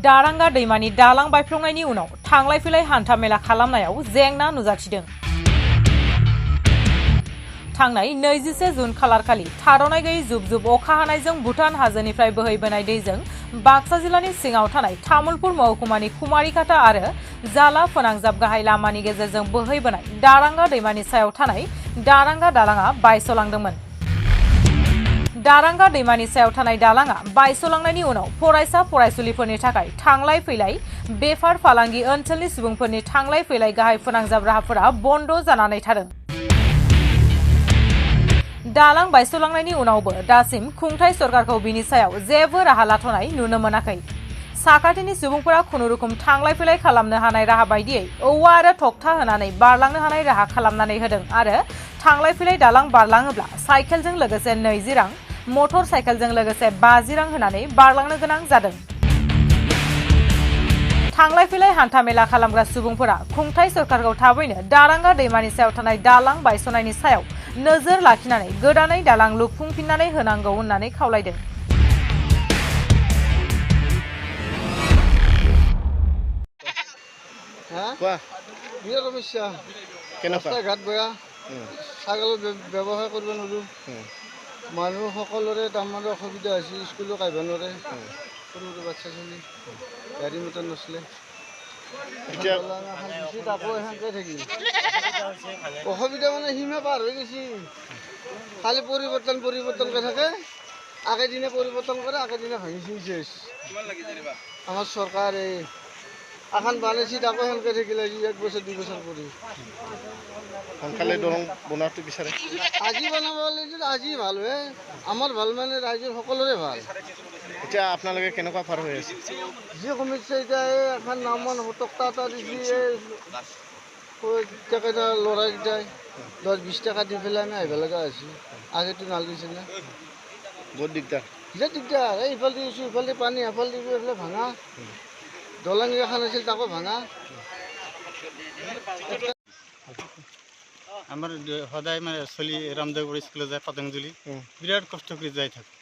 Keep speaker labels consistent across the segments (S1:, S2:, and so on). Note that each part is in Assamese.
S1: दारांगा दैमानि दालां बायफ्लंनायनि उनाव थांलाय फैलाय हान्था मेला खालामनायाव जेंना नुजाथिदों। थांनाय 21 जुन खालारखालि थाद'नाय गैयै जुब जुब अखा हानायजों भुटान हाजोनिफ्राय बोहैबोनाय दैजों बाक्सा जिल्लानि सिङाव थानाय तामुलपुर महकुमानि कुमारिकाटा आरो जाला फोनांजाब गाहाय लामानि गेजेरजों बोहैबोनाय दारांगा दैमानि सायाव थानाय दारांगा दालांआ बायस'लांदोंमोन। दारांगा दैमानि सायाव थानाय दालांआ बायस'लांनायनि उनाव फरायसा फरायसुलिफोरनि थाखाय थांलाय फैलाय बेफार फालांगि ओनसोलनि सुबुंफोरनि थांलाय फैलाय गाहाय फोनांजाब राहाफोरा बन्द जानानै थादों। दालां बायस'लांनायनि उनावबो दासिम खुंथाय सरकारखौ बिनि सायाव जेबो राहा लाथ'नाय नुनो मोनाखै। साखाथिनि सुबुंफोरा खुनुरुखुम थांलाय फैलाय खालामनो हानाय राहा बायदियै औवा आरो थखथा होनानै बारलांनो हानाय राहा खालामनानै होदों आरो थांलाय फैलाय दालां बारलाङोब्ला साइकेलजों लोगोसे 20 रां, मटर साइकेलजों लोगोसे 50 रां होनानै बारलांनो गोनां जादों। थांलाय फैलाय हान्था मेला खालामग्रा सुबुंफोरा खुंथाय सरकारखौ थाबैनो दारांगा दैमानि सायाव थानाय दालां बायस'नायनि सायाव नोजोर लाखिनानै गोदानै दालां लुफुंफिननानै होनांगौ होननानै खावलायदों।
S2: বিৰাট সমস্যা ৰাস্তা ঘাট বেয়া ছাগলৰ ব্যৱসায় কৰিব নোৱাৰোঁ মানুহ সকলোৰে তাৰমানে অসুবিধা হৈছে স্কুলত আহিব নোৱাৰে সৰু সৰু বাচ্ছা ছোৱালী গাড়ী মটৰ নচলে আকৌ সেনেকৈ থাকিল অসুবিধা মানে সীমা পাৰ হৈ গৈছে খালি পৰিৱৰ্তনকৈ থাকে আগেদিনে পৰিৱৰ্তন কৰে আগেদিনে ভাঙি চিঙি আমাৰ চৰকাৰে এখন বানাইছি তাকো সেনেকৈ থাকিলে 1 বছৰ 2 বছৰ পৰি
S3: সোনকালে দলং বনোৱাটো বিচাৰে
S2: আজি বনাব লাগিছিল আজি ভাল হয় আমাৰ ভাল মানে ৰাইজৰ সকলোৰে ভাল।
S3: এতিয়া আপোনালোকে কেনেকুৱা পাৰ হৈ আছে
S2: যি সমস্যা এতিয়া এখন নামন টকা এটা দিছি কেইটা ল'ৰাকেইটাই 10-20 টকা দি পেলাই আমি আহিব লগা হৈছোঁ আগেতো নালাগিছিল না
S3: বহুত দিগদাৰ
S2: বিৰাট দিগদাৰ এই ইফালে দিছোঁ ইফালে পানী এফালে দিব এইফালে ভাঙা দলং এখন আছিল তাকো ভাঙা
S4: আমাৰ সদায় মানে চলি ৰামদেৱপুৰ স্কুলত যায় পতঞ্জলি বিৰাট কষ্ট কৰি যাই থাকোঁ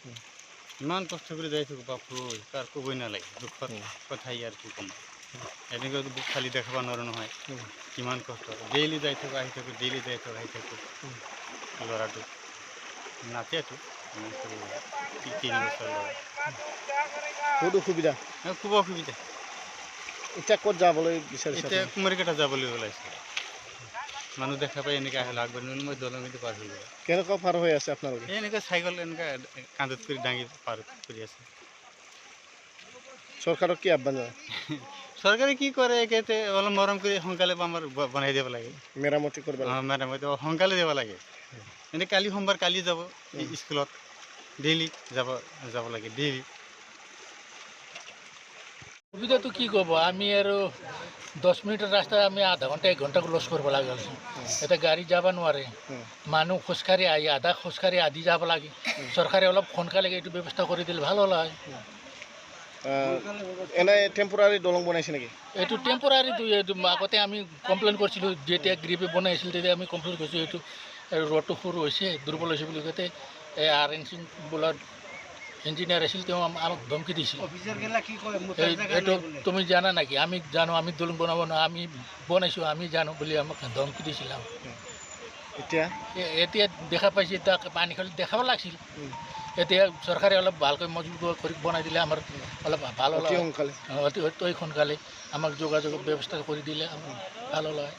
S4: ইমান কষ্ট কৰি যাই থাকোঁ বাপুৰ তাৰ ক'বই নালাগে দুখৰ কথাই আৰু কি ক'ম এনেকৈ বুক খালি দেখাব নোৱাৰোঁ নহয় কিমান কষ্ট ডেইলি যাই থাকোঁ আহি থাকোঁ ডেইলি যাই থাকোঁ আহি থাকোঁ ল'ৰাটো নাতেতো 3 বছৰ ল'ৰা
S3: বহুত অসুবিধা
S4: খুব অসুবিধা
S3: এতিয়া ক'ত যাবলৈ বিচাৰিছে
S4: এতিয়া কুমাৰিকাটা যাবলৈ ওলাইছে মানুহ দেখা পাই এনেকৈ আহিলে আগবাঢ়ি মই দলঙেদি পাৰ হৈ গ'ল
S3: কেনেকুৱা পাৰ হৈ আছে আপোনালোকে
S4: এনেকৈ চাইকেল এনেকৈ কান্ধত কৰি দাঙি পাৰ কৰি আছে
S3: চৰকাৰক কি আহ্বান জনায়
S4: চৰকাৰে কি কৰে একেতে অলপ মৰম কৰি সোনকালে আমাৰ বনাই দিব লাগে
S3: মেৰামতি কৰিব লাগে
S4: মেৰামতি সোনকালে দিব লাগে এনেই কালি সোমবাৰ কালি যাব স্কুলত ডেইলি যাব লাগে ডেইলি
S5: সুবিধাটো কি ক'ব আমি আৰু 10 মিনিটৰ ৰাস্তা আমি আধা ঘণ্টা 1 ঘণ্টা লছ কৰিব লগা হৈছে এটা গাড়ী যাব নোৱাৰে মানুহ খোজকাঢ়ি আহি আধা খোজকাঢ়ি আদি যাব লাগে চৰকাৰে অলপ সোনকালে এইটো ব্যৱস্থা কৰি দিলে ভাল হ'ল হয়
S3: এনে টেম্পৰাৰী দলং বনাইছে নেকি
S5: এইটো টেম্পৰাৰী আগতে আমি কমপ্লেইন কৰিছিলোঁ যেতিয়া গ্ৰিপে বনাইছিল তেতিয়া আমি কমপ্লেইন কৰিছোঁ এইটো ৰডটো সৰু হৈছে দুৰ্বল হৈছে বুলি কওঁতে RN সিং বোলাৰ ইঞ্জিনিয়াৰ আছিল তেওঁ আমাক ধমকি দিছিল এইটো তুমি জানা নেকি আমি জানো আমি দলং বনাব নোৱাৰোঁ আমি বনাইছোঁ আমি জানো বুলি আমাক ধমকি দিছিল এতিয়া দেখা পাইছে এতিয়া পানী খালি দেখাব লাগিছিল এতিয়া চৰকাৰে অলপ ভালকৈ মজবুত কৰি বনাই দিলে আমাৰ অলপ ভাল হ'ল অতি সোনকালে আমাক যোগাযোগৰ ব্যৱস্থা কৰি দিলে আমাৰ ভাল হ'ল হয়।